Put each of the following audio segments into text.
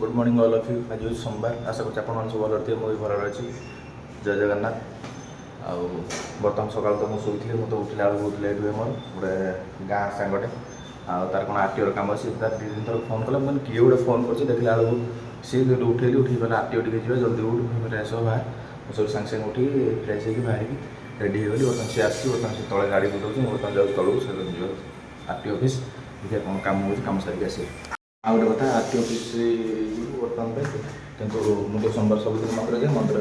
Good morning all of you. आज हूँ सोमवार। आशा कर सब भल थे मुझे भल अच्छी। जय जगन्नाथ। आउ बर्तमान सकाल तो मुझे शोली मत उठला बेलू बहुत लेट हुए मोर गोटे गाँ सांगटे तार कौन आरटीओ काम अच्छी तार दी दिन थर फोन कला मैंने किए गोटे फोन कर देखला बेलू सी उठेली उठी कहला आरटीओ टे जा जल्दी उठ फ्रेश हो बाहर सब सागे सागे उठी फ्रेश होगी बाहर रेडी होगी बर्तमान सी आसी बर्तमान से तले गाड़ी बुलाऊँ बर्तमान जाऊँ तलू से आरटीओ ऑफिस देखिए कौन काम हो कम सारिक आस आ गए कथा आरटी ऑफिस बर्तमान कितु मुझे सोमवार सबुदिन मंदिर जाए मंदिर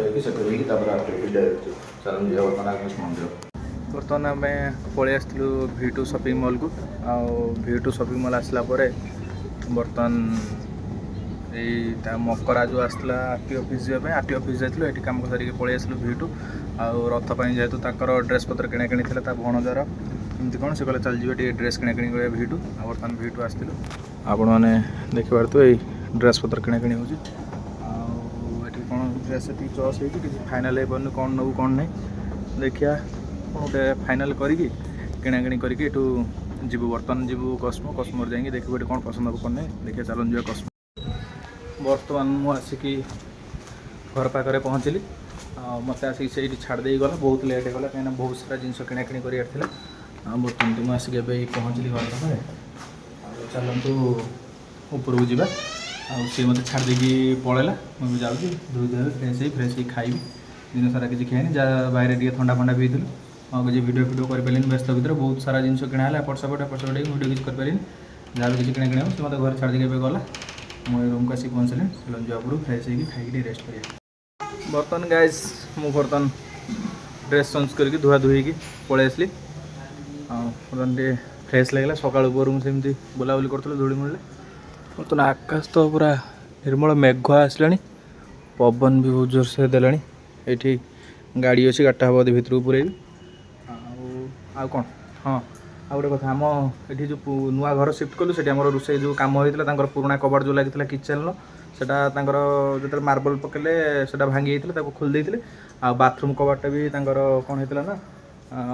होकर आरटी ऑफिस डायरेक्ट चलन जाए बर्तमान आगनेश मंदिर। बर्तमान आम पलि आसलु V2 शॉपिंग मॉल को V2 शॉपिंग मॉल आसला बर्तमान यही मकरा जो आसला आरटी ऑफिस जावाई आरटी ऑफिस जाइलु ये कम सारिक पलि आसलु V2 आउ रथ पर जेहेतु ड्रेस पत्र किणाकिणी था भणजार एमती कौन से कहले चल जाए ड्रेस किणाकिणी कर V2 आ बर्तमान V2 आसलु आपण मैंने देखिपार तो यही ड्रेस पत्र किणाकिणी हो कौन ड्रेस ये चॉइस हो फाइनाल हो पार्न कौन नबू कौन नहीं देखिया गोटे फाइनाल करी किणाकिणी करके एठू जीवु बर्तमान जीवु कस्मो कस्मोर जाएंगे देखिए ये कौन पसंद हम कौन नहीं देखिए चलन जा कस्मो। बर्तमान मुझे आसिकी घर पाखे पहुँचली मत आसिक से छाड़ दे गला बहुत लेट होगा कहीं बहुत सारा जिनस किणाकिणी कर बर्तमान तो मुझे आसिक पहुँचली घर पाखे चलतु ऊपर को जावा सी मत छाड़ देकी पलैला मुझे जाऊँगी धोई धोई फ्रेश ही खाइबी दिन सारा किसी खाएनि जहाँ बाहर टे थंडा फंडा पीलु और किसी भिडियो फिडियो कर व्यस्त भितर बहुत सारा जिन किणा एपट सेपट भिडियो किसी करें जहाँ भी किसी किଣା किणी से मतलब घर छाड़ देके गला मुझे रूम को आसिक पहुँचले चलन जॉब फ्रेश होगी खाई रेस्ट कर बर्तमान गाइज मु बर्तमान ड्रेस चेंज करके धुआ धुई पलि आसली बर्तमान टे फ्रेश लगे सका मुझे बुलाबुली करूँ धूली मिले बर्तमान आकाश तो पूरा निर्मल मेघुआ आसला पवन भी बहुत जोर से देला ये गाड़ी अच्छी गाटा हम भितर को पूरे कौन हाँ आ गए कथा आम ये जो नुआ घर सिफ्ट कलु से रोसे जो कम होता पुराणा कबाट जो लगी किचेन से जो मार्बल पकेले से भांगी जाता खोल देते आ बाथरूम कबाटा भी कौन होता ना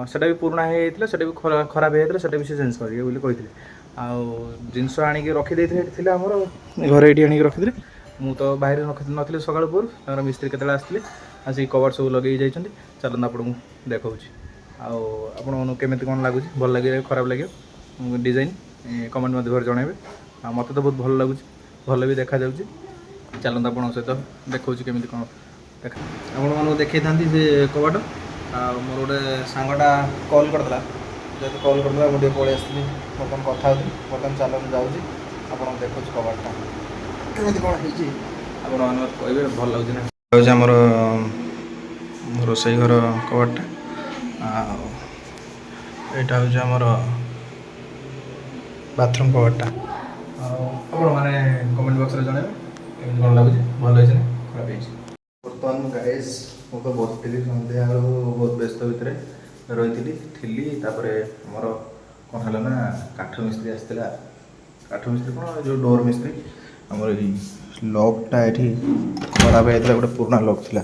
सेटा भी पुराणा होता है भी खराब होता है भी चेंज करेंगे कहते आउ जिनस आणिक रखीदे आमर घरे ये रखी मु तो बाहर नी सका पूर्व मिस्त्री केतले आसते आसिक कबाट सब लगे जाइए चलते आपको देखा आपके कौन लगुच भल लगे खराब लगे डिजाइन कमेंट मध्य जनइबे मत तो बहुत भल लगुच भल भी देखा चलते आप सहित देखा केमी कौन देखा आपको देखी था से कबाट मोर गोटे सांगटा कॉल करता जेहतु कॉल करता मुझे पलि आसती बर्तमान कथा बर्तमान चल जाऊँगी आप देखो कबाटा केमी कौन है कहे भल लगे आमर रोसई घर कबाटा यहाँ हूँ आमर बाथरूम कबाटा मैंने कमेंट बक्स में जनइबे केमी कौन लगुच भल होना खराब हो बर्तमान गाइज मु तो बसती सन्ध्या बहुत व्यस्त भितर रही थी मोर कौन है ना काठ मिस्त्री आसला काठ मिस्त्री कौन जो डोर मिस्त्री आमर लकटा ये खराब होता गोटे पुराना लक था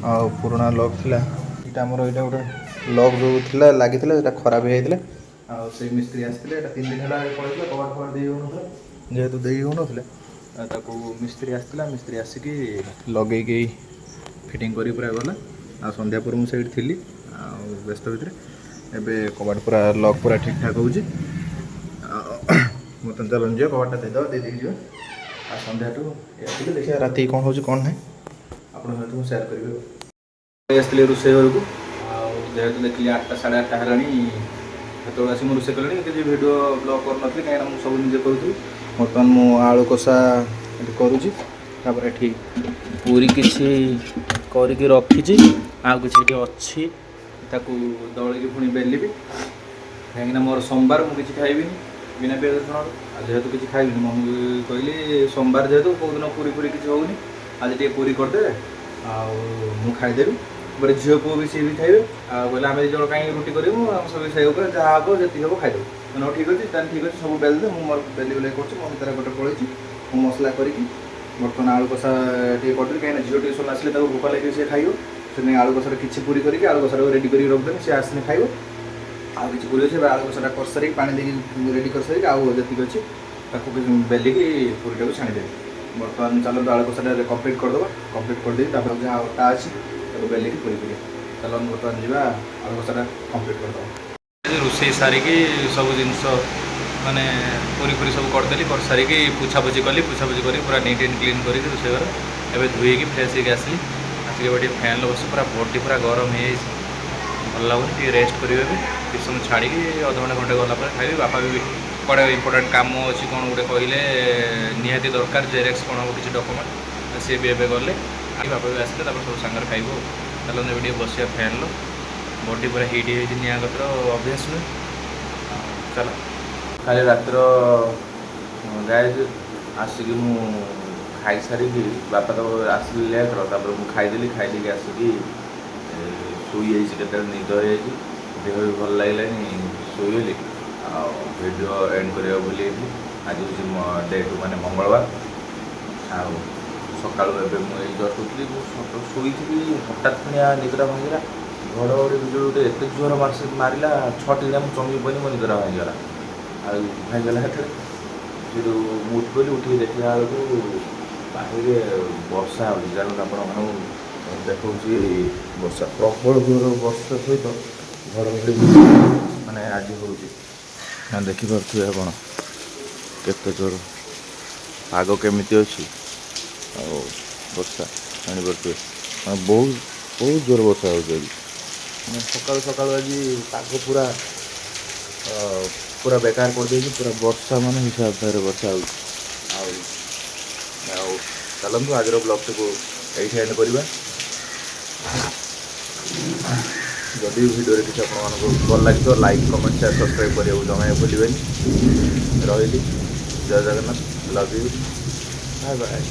आ पुराना लक थी आमर यहाँ गोटे लक जो थी लगी खराब होता से मिस्त्री आसते 3 दिन है पड़े कबाट फबाट दे हो जेहेतु दे हो मिस्त्री आसला मिस्त्री आसिक लगे फिटिंग कर पूरा गला आ संध्या पर मुझे थी व्यस्त भितर एवं कबाट पूरा लक पूरा ठीक ठाक हो मतलब चलन जा कबाटा देदेक जी आ संध्या देखिए राति कौन हो कौन ना आपको सेयार करेंगे आसती रोसे घर को जेहतु देखिए 8टा 8:30 है जो आस रोसे कले किसी भिड ब्लॉग कर कहीं मुझे सब निजे करूँ बर्तमान मु आलू कषा करुँची पूरी किसी करके रखी आ कि अच्छी दलिकी पुणी बेलि कहीं मोर सोमवार मुझे खाइबी बिना प्याज रसुण जेहेतु किसी खाइबी मम्मी कहली सोमवार जेहेतु कौ दिन पूरी पूरी किसी होनी आज टे पूरी करदे आउ खाईदेवी बड़े झील पुओ भी सी भी खाइबे बोले आम जो कहीं रुटी करूँ सब से जहाँ हम जी हम खाईदेव मैंने ठीक अच्छे ठीक अच्छे सब बेल दे मोर बेली बेल कर मम्मी तार गोटे पड़े मु मसला करके बर्तमान आलू कषा टे कर कहीं झील ट्यूशन आसे भूख लगे सी खाइब से आलू कषार किसी पूरी करके आलू कषार रेडी कर रखिदेनि सी आसने खाइब ଆଉ କିଛି ପୁରୀ ଅଛି ଆଳୁ କଷାଟା କରିସାରିକି ପାଣି ଦେଇକି ରେଡ଼ି କରିସାରିକି ଆଉ ଯେତିକି ଅଛି ତାକୁ ବେଲିକି ପୁରୀଟାକୁ ଛାଣିଦେବି। ବର୍ତ୍ତମାନ ଚାଲନ୍ତୁ ଆଳୁ କଷାଟା କମ୍ପ୍ଲିଟ୍ କରିଦେବା। କମ୍ପ୍ଲିଟ୍ କରିଦେଇକି ତାପରେ ଯାହା ଅଟା ଅଛି ତାକୁ ବେଲିକି ପୁରୀ କରିବା। ଚାଲନ୍ତୁ ବର୍ତ୍ତମାନ ଯିବା ଆଳୁ କଷାଟା କମ୍ପ୍ଲିଟ୍ କରିଦେବା। ରୋଷେଇ ସାରିକି ସବୁ ଜିନିଷ ମାନେ ପୁରୀ ପୁରୀ ସବୁ କରିଦେଲି, କରିସାରିକି ପୁଛାପୁଛି କଲି, ପୁଛାପୁଛି କରି ପୁରା ନିଟ୍ ଆଣ୍ଡ କ୍ଲିନ୍ କରିକି ରୋଷେଇ ଘର ଏବେ ଧୋଇକି ଫ୍ରେଶ୍ ହେଇକି ଆସିଲି। ଆସିକି ଏବେ ଟିକେ ଫ୍ୟାନ୍ ବସି ପୁରା ବଡ଼ି ପୁରା ଗରମ ହେଇଯାଇଛି, ଭଲ ଲାଗୁନି, ଟିକେ ରେଷ୍ଟ କରିବେ ବି କିଛି ସମୟ ଛାଡ଼ିକି ଅଧଘଣ୍ଟେ ଘଣ୍ଟେ ଗଲା ପରେ ଖାଇବି। ବାପା ବି କୁଆଡ଼େ ଇମ୍ପୋର୍ଟାଣ୍ଟ କାମ ଅଛି କ'ଣ ଗୋଟେ କହିଲେ ନିହାତି ଦରକାର, ଜେରେକ୍ସ କ'ଣ ହେବ କିଛି ଡକୁମେଣ୍ଟ, ସିଏ ବି ଏବେ ଗଲେ, ବାପା ବି ଆସିଲେ ତାପରେ ସବୁ ସାଙ୍ଗରେ ଖାଇବୁ। ଚାଲନ୍ତୁ ଏବେ ଟିକେ ବସିବା ଫ୍ୟାନ୍ର, ବଡ଼ି ପୁରା ହିଟ୍ ହେଇଯାଇଛି, ନିଆଁ କତର ଅଭ୍ୟାସ ନୁହେଁ। ଚାଲ କାଲି ରାତିର ଯାଏ ଆସିକି ମୁଁ ଖାଇସାରିକି ବାପା ତ ଆସିଲି ଲେଟ୍ର, ତାପରେ ମୁଁ ଖାଇଦେଲି, ଖାଇଦେଇକି ଆସିକି ଶୋଇଯାଇଛି, କେତେବେଳେ ନିଦ ହେଇଯାଇଛି, ଦେହ ବି ଭଲ ଲାଗିଲାନି, ଶୋଇଗଲି। ଆଉ ଭିଡ଼ିଓ ଏଣ୍ଡ କରିବାକୁ ଭୁଲି ଯାଇଥିଲି। ଆଜି ହେଉଛି ଡେଟ୍ ମାନେ ମଙ୍ଗଳବାର। ଆଉ ସକାଳୁ ଏବେ ମୁଁ ଏଇ ଜଷ୍ଟ ଉଠିଲି, ମୁଁ ସକାଳୁ ଶୋଇଥିଲି, ହଠାତ୍ ପୁଣିଆ ନିଦଟା ଭାଙ୍ଗିଲା। ଘଡ଼ଘଡ଼ି ବିଜୁଳି ଗୋଟେ ଏତେ ଜୋର ମାରିଲା, 6ଟି ମୁଁ ଚମକି ପଡ଼ିନି, ମୋ ନିଦଟା ଭାଙ୍ଗିଗଲା। ଆଉ ଭାଙ୍ଗିଗଲା ସେଥିରେ ସେଠୁ ମୁଁ ଉଠି ପଡ଼ିଲି, ଉଠିକି ଦେଖିଲା ବେଳକୁ ବାহিରେ ବର୍ଷା ହେଉଛି। ଜାଣନ୍ତୁ ଆପଣମାନଙ୍କୁ ଦେଖାଉଛି ବର୍ଷା, ପ୍ରବଳ ଜୋର ବର୍ଷା ସହିତ ଘଡ଼ଘଡ଼ି ମାନେ ଆଜି ହେଉଛି। ଦେଖିପାରୁଥିବେ ଆପଣ କେତେ ଜୋର ପାଗ କେମିତି ଅଛି, ଆଉ ବର୍ଷା ଜାଣିପାରୁଥିବେ ବହୁତ ଜୋର ବର୍ଷା ହେଉଛି ଆଜି। ମାନେ ସକାଳୁ ସକାଳୁ ଆଜି ପାଗ ପୁରା ପୁରା ବେକାର କରିଦେଇଛି, ପୁରା ବର୍ଷା ମାନେ ହିସାବରେ ବର୍ଷା ହେଉଛି। ଆଉ ଚାଲନ୍ତୁ ଆଜିର ବ୍ଲଗ୍ଟିକୁ ଏଇଠି ଏଣ୍ଡ କରିବା। ଯଦି ଭିଡ଼ିଓରେ କିଛି ଆପଣମାନଙ୍କୁ ଭଲ ଲାଗିଥିବ ଲାଇକ୍, କମେଣ୍ଟ, ସେୟାର, ସବସ୍କ୍ରାଇବ୍ କରିବାକୁ ଜମା ଭୁଲିବେନି। ରହିଲି, Jai Jagannath, love you, bye bye.